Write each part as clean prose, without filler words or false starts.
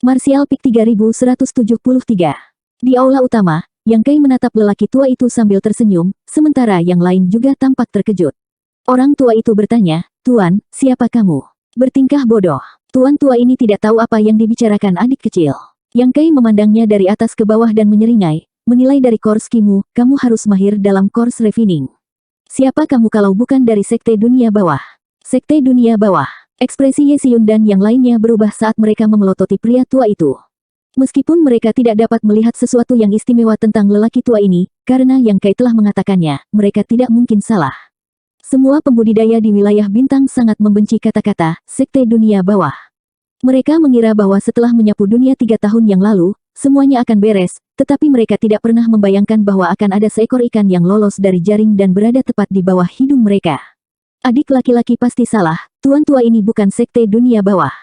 Martial Peak 3173. Di aula utama, Yang Kai menatap lelaki tua itu sambil tersenyum, sementara yang lain juga tampak terkejut. Orang tua itu bertanya, "Tuan, siapa kamu?" Bertingkah bodoh. Tuan tua ini tidak tahu apa yang dibicarakan adik kecil. Yang Kai memandangnya dari atas ke bawah dan menyeringai, "Menilai dari course Kimu, kamu harus mahir dalam course refining. Siapa kamu kalau bukan dari Sekte Dunia Bawah?" Sekte Dunia Bawah. Ekspresi Ye Xiun dan yang lainnya berubah saat mereka memelototi pria tua itu. Meskipun mereka tidak dapat melihat sesuatu yang istimewa tentang lelaki tua ini, karena Yang Kai telah mengatakannya, mereka tidak mungkin salah. Semua pembudidaya di wilayah bintang sangat membenci kata-kata Sekte Dunia Bawah. Mereka mengira bahwa setelah menyapu dunia 3 tahun yang lalu, semuanya akan beres, tetapi mereka tidak pernah membayangkan bahwa akan ada seekor ikan yang lolos dari jaring dan berada tepat di bawah hidung mereka. Adik laki-laki pasti salah, tuan tua ini bukan Sekte Dunia Bawah.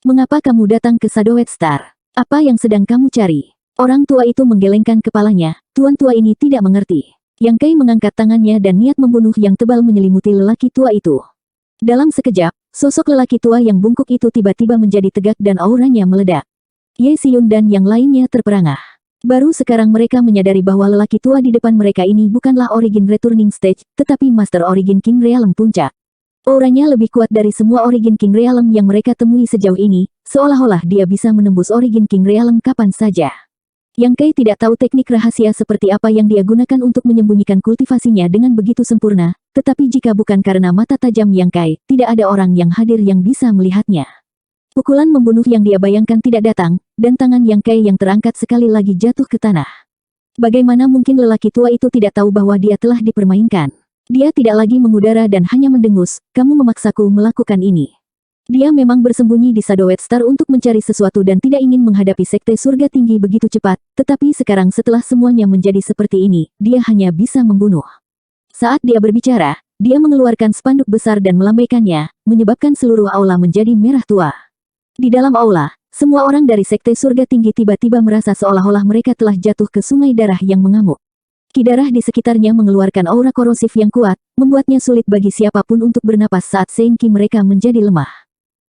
Mengapa kamu datang ke Shadowed Star? Apa yang sedang kamu cari? Orang tua itu menggelengkan kepalanya, tuan tua ini tidak mengerti. Yang Kai mengangkat tangannya dan niat membunuh yang tebal menyelimuti lelaki tua itu. Dalam sekejap, sosok lelaki tua yang bungkuk itu tiba-tiba menjadi tegak dan auranya meledak. Ye Xiun dan yang lainnya terperangah. Baru sekarang mereka menyadari bahwa lelaki tua di depan mereka ini bukanlah Origin Returning Stage, tetapi Master Origin King Realm Puncak. Auranya lebih kuat dari semua Origin King Realm yang mereka temui sejauh ini, seolah-olah dia bisa menembus Origin King Realm kapan saja. Yang Kai tidak tahu teknik rahasia seperti apa yang dia gunakan untuk menyembunyikan kultivasinya dengan begitu sempurna, tetapi jika bukan karena mata tajam Yang Kai, tidak ada orang yang hadir yang bisa melihatnya. Pukulan membunuh yang dia bayangkan tidak datang, dan tangan Yang Kai yang terangkat sekali lagi jatuh ke tanah. Bagaimana mungkin lelaki tua itu tidak tahu bahwa dia telah dipermainkan? Dia tidak lagi mengudara dan hanya mendengus, "Kamu memaksaku melakukan ini." Dia memang bersembunyi di Shadowed Star untuk mencari sesuatu dan tidak ingin menghadapi Sekte Surga Tinggi begitu cepat, tetapi sekarang setelah semuanya menjadi seperti ini, dia hanya bisa membunuh. Saat dia berbicara, dia mengeluarkan spanduk besar dan melambaikannya, menyebabkan seluruh aula menjadi merah tua. Di dalam aula, semua orang dari Sekte Surga Tinggi tiba-tiba merasa seolah-olah mereka telah jatuh ke sungai darah yang mengamuk. Ki darah di sekitarnya mengeluarkan aura korosif yang kuat, membuatnya sulit bagi siapapun untuk bernapas saat Sein Ki mereka menjadi lemah.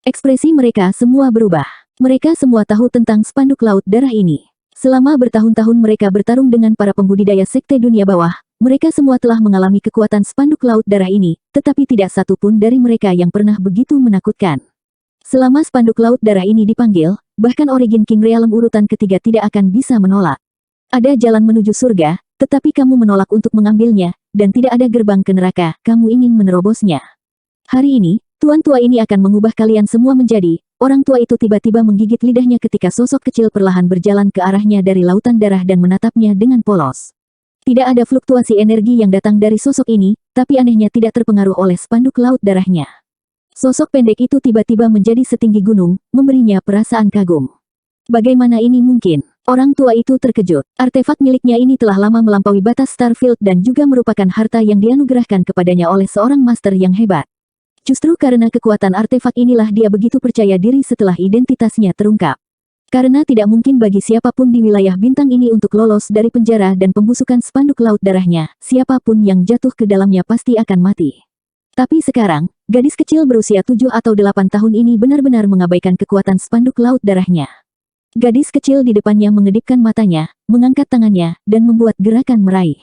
Ekspresi mereka semua berubah. Mereka semua tahu tentang spanduk laut darah ini. Selama bertahun-tahun mereka bertarung dengan para pembudidaya Sekte Dunia Bawah, mereka semua telah mengalami kekuatan spanduk laut darah ini, tetapi tidak satu pun dari mereka yang pernah begitu menakutkan. Selama spanduk laut darah ini dipanggil, bahkan Origin King Realm urutan ketiga tidak akan bisa menolak. Ada jalan menuju surga, tetapi kamu menolak untuk mengambilnya, dan tidak ada gerbang ke neraka, kamu ingin menerobosnya. Hari ini, tuan tua ini akan mengubah kalian semua menjadi, orang tua itu tiba-tiba menggigit lidahnya ketika sosok kecil perlahan berjalan ke arahnya dari lautan darah dan menatapnya dengan polos. Tidak ada fluktuasi energi yang datang dari sosok ini, tapi anehnya tidak terpengaruh oleh spanduk laut darahnya. Sosok pendek itu tiba-tiba menjadi setinggi gunung, memberinya perasaan kagum. Bagaimana ini mungkin? Orang tua itu terkejut. Artefak miliknya ini telah lama melampaui batas Starfield dan juga merupakan harta yang dianugerahkan kepadanya oleh seorang master yang hebat. Justru karena kekuatan artefak inilah dia begitu percaya diri setelah identitasnya terungkap. Karena tidak mungkin bagi siapapun di wilayah bintang ini untuk lolos dari penjara dan pembusukan spanduk laut darahnya, siapapun yang jatuh ke dalamnya pasti akan mati. Tapi sekarang, gadis kecil berusia 7 atau 8 tahun ini benar-benar mengabaikan kekuatan spanduk laut darahnya. Gadis kecil di depannya mengedipkan matanya, mengangkat tangannya, dan membuat gerakan meraih.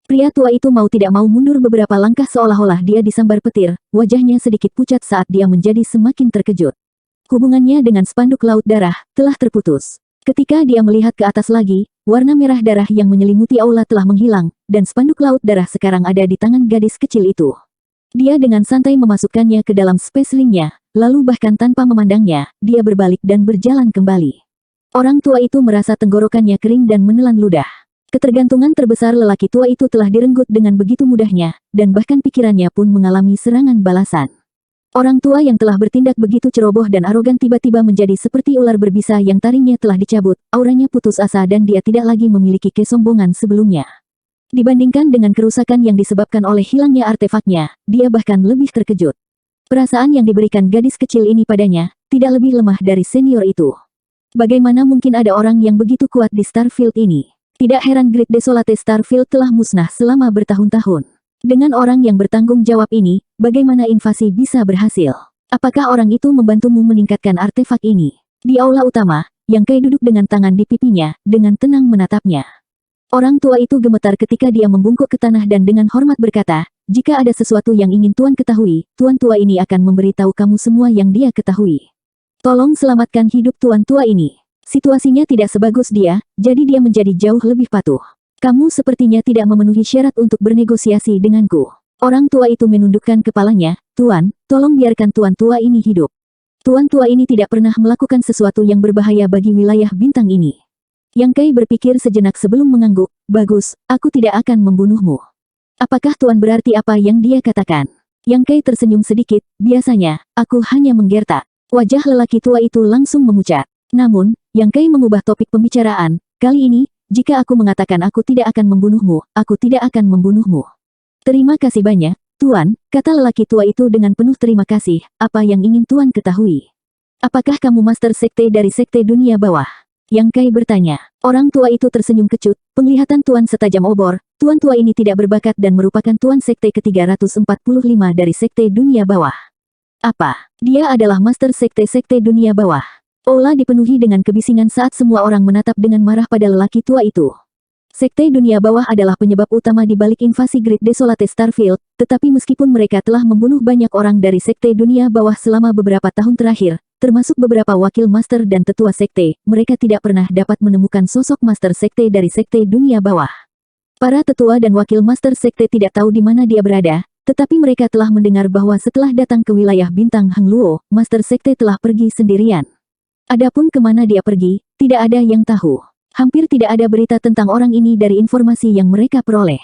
Pria tua itu mau tidak mau mundur beberapa langkah seolah-olah dia disambar petir, wajahnya sedikit pucat saat dia menjadi semakin terkejut. Hubungannya dengan spanduk laut darah telah terputus. Ketika dia melihat ke atas lagi, warna merah darah yang menyelimuti aula telah menghilang, dan spanduk laut darah sekarang ada di tangan gadis kecil itu. Dia dengan santai memasukkannya ke dalam space ring-nya, lalu bahkan tanpa memandangnya, dia berbalik dan berjalan kembali. Orang tua itu merasa tenggorokannya kering dan menelan ludah. Ketergantungan terbesar lelaki tua itu telah direnggut dengan begitu mudahnya, dan bahkan pikirannya pun mengalami serangan balasan. Orang tua yang telah bertindak begitu ceroboh dan arogan tiba-tiba menjadi seperti ular berbisa yang taringnya telah dicabut, auranya putus asa dan dia tidak lagi memiliki kesombongan sebelumnya. Dibandingkan dengan kerusakan yang disebabkan oleh hilangnya artefaknya, dia bahkan lebih terkejut. Perasaan yang diberikan gadis kecil ini padanya, tidak lebih lemah dari senior itu. Bagaimana mungkin ada orang yang begitu kuat di Starfield ini? Tidak heran Great Desolate Starfield telah musnah selama bertahun-tahun. Dengan orang yang bertanggung jawab ini, bagaimana invasi bisa berhasil? Apakah orang itu membantumu meningkatkan artefak ini? Di aula utama, Yang Kai duduk dengan tangan di pipinya, dengan tenang menatapnya. Orang tua itu gemetar ketika dia membungkuk ke tanah dan dengan hormat berkata, "Jika ada sesuatu yang ingin Tuan ketahui, Tuan tua ini akan memberitahu kamu semua yang dia ketahui. Tolong selamatkan hidup Tuan tua ini. Situasinya tidak sebagus dia, jadi dia menjadi jauh lebih patuh. Kamu sepertinya tidak memenuhi syarat untuk bernegosiasi denganku." Orang tua itu menundukkan kepalanya, "Tuan, tolong biarkan Tuan tua ini hidup. Tuan tua ini tidak pernah melakukan sesuatu yang berbahaya bagi wilayah bintang ini." Yang Kai berpikir sejenak sebelum mengangguk, "Bagus, aku tidak akan membunuhmu." Apakah Tuan berarti apa yang dia katakan? Yang Kai tersenyum sedikit, "Biasanya, aku hanya menggertak." Wajah lelaki tua itu langsung memucat. Namun, Yang Kai mengubah topik pembicaraan, "Kali ini, jika aku mengatakan aku tidak akan membunuhmu, aku tidak akan membunuhmu." "Terima kasih banyak, Tuan," kata lelaki tua itu dengan penuh terima kasih. "Apa yang ingin Tuan ketahui? Apakah kamu master sekte dari sekte dunia bawah?" Yang Kai bertanya. Orang tua itu tersenyum kecut, penglihatan Tuan setajam obor. Tuan tua ini tidak berbakat dan merupakan Tuan sekte ke-345 dari sekte dunia bawah. "Apa? Dia adalah master sekte dunia bawah?" Aula dipenuhi dengan kebisingan saat semua orang menatap dengan marah pada lelaki tua itu. Sekte dunia bawah adalah penyebab utama di balik invasi Great Desolate Starfield, tetapi meskipun mereka telah membunuh banyak orang dari sekte dunia bawah selama beberapa tahun terakhir, termasuk beberapa wakil master dan tetua sekte, mereka tidak pernah dapat menemukan sosok master sekte dari sekte dunia bawah. Para tetua dan wakil master sekte tidak tahu di mana dia berada, tetapi mereka telah mendengar bahwa setelah datang ke wilayah bintang Hang Luo, master sekte telah pergi sendirian. Adapun kemana dia pergi, tidak ada yang tahu. Hampir tidak ada berita tentang orang ini dari informasi yang mereka peroleh.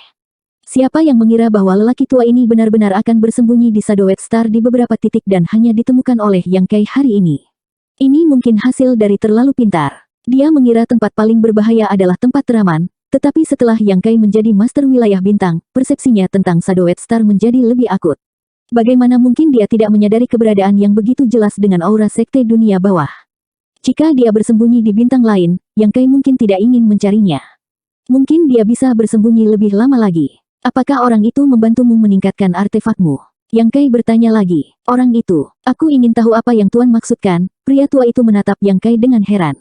Siapa yang mengira bahwa lelaki tua ini benar-benar akan bersembunyi di Shadowed Star di beberapa titik dan hanya ditemukan oleh Yang Kai hari ini? Ini mungkin hasil dari terlalu pintar. Dia mengira tempat paling berbahaya adalah tempat teraman, tetapi setelah Yang Kai menjadi master wilayah bintang, persepsinya tentang Shadowed Star menjadi lebih akut. Bagaimana mungkin dia tidak menyadari keberadaan yang begitu jelas dengan aura sekte dunia bawah? Jika dia bersembunyi di bintang lain, Yang Kai mungkin tidak ingin mencarinya. Mungkin dia bisa bersembunyi lebih lama lagi. Apakah orang itu membantumu meningkatkan artefakmu? Yang Kai bertanya lagi. Orang itu, aku ingin tahu apa yang Tuan maksudkan. Pria tua itu menatap Yang Kai dengan heran.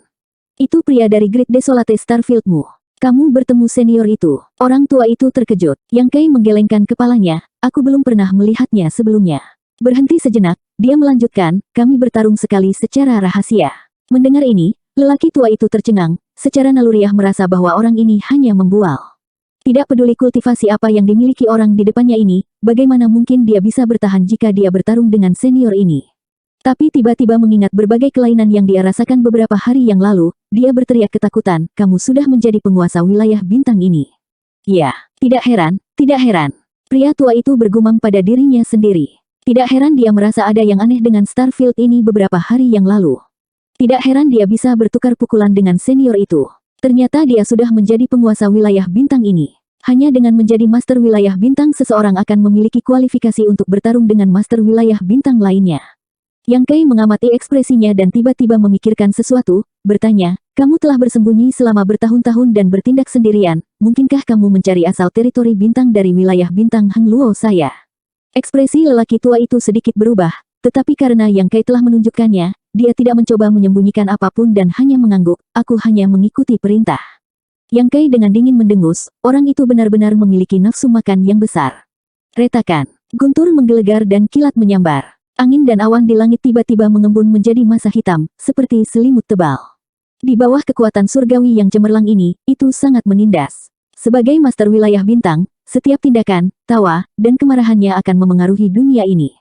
Itu pria dari Great Desolate Starfieldmu. Kamu bertemu senior itu. Orang tua itu terkejut. Yang Kai menggelengkan kepalanya. Aku belum pernah melihatnya sebelumnya. Berhenti sejenak, dia melanjutkan, kami bertarung sekali secara rahasia. Mendengar ini, lelaki tua itu tercengang, secara naluriah merasa bahwa orang ini hanya membual. Tidak peduli kultivasi apa yang dimiliki orang di depannya ini, bagaimana mungkin dia bisa bertahan jika dia bertarung dengan senior ini. Tapi tiba-tiba mengingat berbagai kelainan yang dia rasakan beberapa hari yang lalu, dia berteriak ketakutan, kamu sudah menjadi penguasa wilayah bintang ini. Ya, tidak heran, tidak heran. Pria tua itu bergumam pada dirinya sendiri. Tidak heran dia merasa ada yang aneh dengan Starfield ini beberapa hari yang lalu. Tidak heran dia bisa bertukar pukulan dengan senior itu. Ternyata dia sudah menjadi penguasa wilayah bintang ini. Hanya dengan menjadi master wilayah bintang seseorang akan memiliki kualifikasi untuk bertarung dengan master wilayah bintang lainnya. Yang Kai mengamati ekspresinya dan tiba-tiba memikirkan sesuatu, bertanya, kamu telah bersembunyi selama bertahun-tahun dan bertindak sendirian, mungkinkah kamu mencari asal teritori bintang dari wilayah bintang Hang Luo saya? Ekspresi lelaki tua itu sedikit berubah, tetapi karena Yang Kai telah menunjukkannya, dia tidak mencoba menyembunyikan apapun dan hanya mengangguk, aku hanya mengikuti perintah. Yang Kai dengan dingin mendengus, orang itu benar-benar memiliki nafsu makan yang besar. Retakan, guntur menggelegar dan kilat menyambar. Angin dan awan di langit tiba-tiba mengembun menjadi massa hitam, seperti selimut tebal. Di bawah kekuatan surgawi yang cemerlang ini, itu sangat menindas. Sebagai master wilayah bintang, setiap tindakan, tawa, dan kemarahannya akan memengaruhi dunia ini.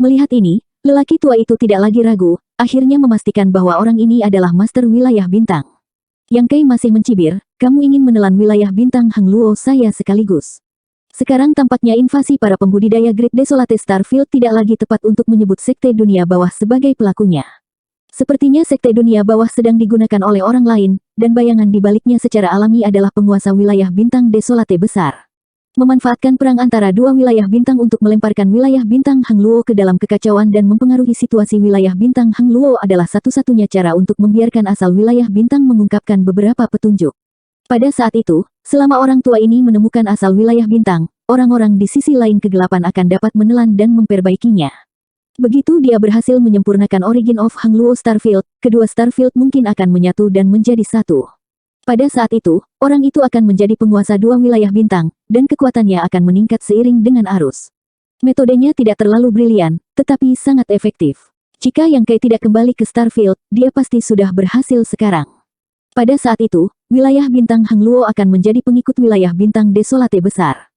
Melihat ini, lelaki tua itu tidak lagi ragu, akhirnya memastikan bahwa orang ini adalah master wilayah bintang. Yang Kai masih mencibir, kamu ingin menelan wilayah bintang Hang Luo saya sekaligus. Sekarang tampaknya invasi para pembudidaya Great Desolate Starfield tidak lagi tepat untuk menyebut sekte dunia bawah sebagai pelakunya. Sepertinya sekte dunia bawah sedang digunakan oleh orang lain, dan bayangan di baliknya secara alami adalah penguasa wilayah bintang Desolate besar. Memanfaatkan perang antara dua wilayah bintang untuk melemparkan wilayah bintang Hang Luo ke dalam kekacauan dan mempengaruhi situasi wilayah bintang Hang Luo adalah satu-satunya cara untuk membiarkan asal wilayah bintang mengungkapkan beberapa petunjuk. Pada saat itu, selama orang tua ini menemukan asal wilayah bintang, orang-orang di sisi lain kegelapan akan dapat menelan dan memperbaikinya. Begitu dia berhasil menyempurnakan Origin of Hangluo Starfield, kedua Starfield mungkin akan menyatu dan menjadi satu. Pada saat itu, orang itu akan menjadi penguasa dua wilayah bintang, dan kekuatannya akan meningkat seiring dengan arus. Metodenya tidak terlalu brilian, tetapi sangat efektif. Jika Yang Kai tidak kembali ke Starfield, dia pasti sudah berhasil sekarang. Pada saat itu, wilayah bintang Hangluo akan menjadi pengikut wilayah bintang Desolate besar.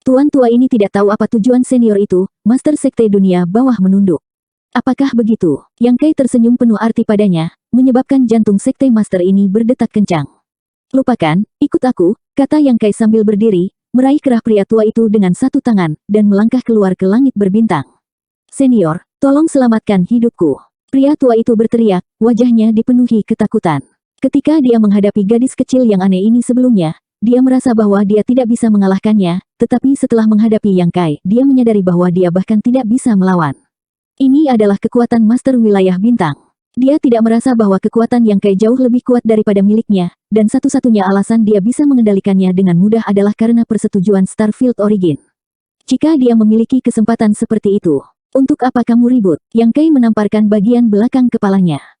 Tuan tua ini tidak tahu apa tujuan senior itu, Master Sekte Dunia Bawah menunduk. Apakah begitu? Yang Kai tersenyum penuh arti padanya, menyebabkan jantung Sekte Master ini berdetak kencang. Lupakan, ikut aku, kata Yang Kai sambil berdiri, meraih kerah pria tua itu dengan satu tangan, dan melangkah keluar ke langit berbintang. Senior, tolong selamatkan hidupku. Pria tua itu berteriak, wajahnya dipenuhi ketakutan. Ketika dia menghadapi gadis kecil yang aneh ini sebelumnya, dia merasa bahwa dia tidak bisa mengalahkannya, tetapi setelah menghadapi Yang Kai, dia menyadari bahwa dia bahkan tidak bisa melawan. Ini adalah kekuatan Master Wilayah Bintang. Dia tidak merasa bahwa kekuatan Yang Kai jauh lebih kuat daripada miliknya, dan satu-satunya alasan dia bisa mengendalikannya dengan mudah adalah karena persetujuan Starfield Origin. Jika dia memiliki kesempatan seperti itu, untuk apa kamu ribut? Yang Kai menamparkan bagian belakang kepalanya.